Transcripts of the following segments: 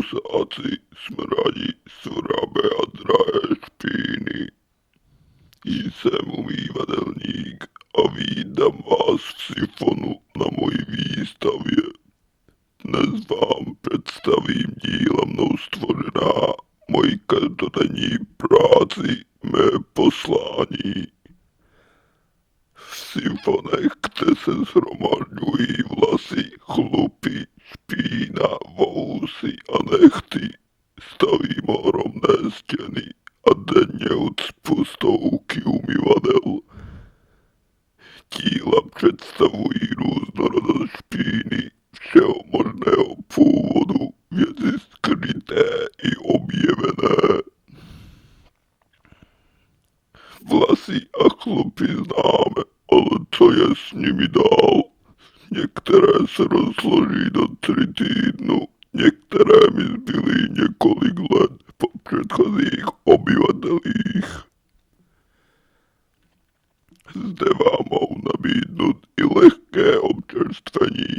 posáci smradí svrabé a drahé špíny. Jsem umývadelník a vítám vás v Sifonu na mojí výstavě. Dnes vám představím díla mnou stvořená, moji každodenní práci, mé poslání. V sifonech, kde se shromažďují vlasy, chlupy, špína, vousy a nehty, stavím ohromné stěny a denně ucpu stovky umyvadel. Díla představují různorodost špíny všeho možného původu, věci skryté i objevené. Vlasy a chlupy známe, ale co je s nimi dál? Některé se rozloží do 3 týdnů, některé mi zbyly několik let po předchozích obyvatelích. Zde vám mohu nabídnout i lehké občerstvení.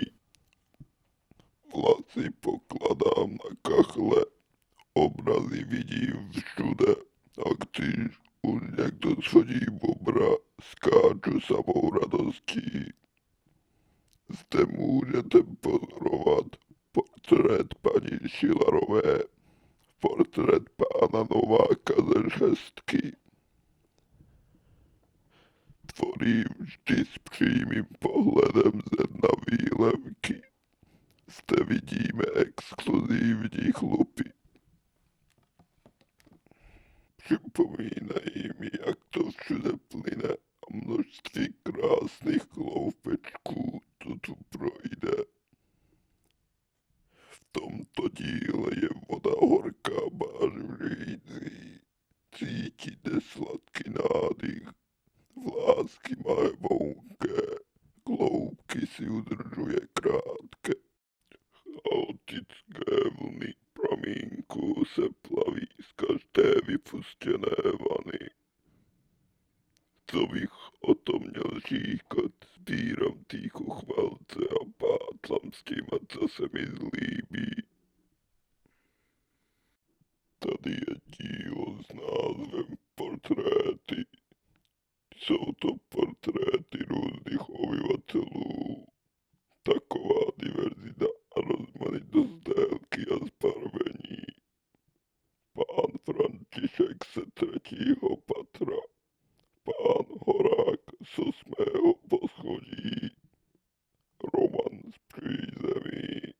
Vlasy pokladám na kachle, obrazy vidím všude a když už někdo shodí bobra, skáču samou radostí. Zde můžete pozorovat portrét paní Šilarové, portrét pána Nováka ze Šestky. Tvorím vždy s přímým pohledem ze dna výlevky. Zde vidíme exkluzivní chlupy. Připomínají mi, jak to všude plyne a množství krásných kloupečků to tu projde. V tomto díle je voda horká bářující, cítíte sladký nádych, vlásky má vounké, kloubky si udržuje krátké, chaotické vlny pramínku se plaví z každé vypustěné vany. Co bych o tom měl říkat, sbírám tichochvalce a pátlám s těma, co se mi zlíbí. Tady je dílo s názvem Portréty. Jsou to portréty různých obyvatelů. Taková diverzita a rozmanitost délky a zbarvení. Pán František se 3. patra, pán Horák z 8. poschodí, Roman z přízemí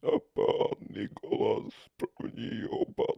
a pán Nikolas z 1. patra.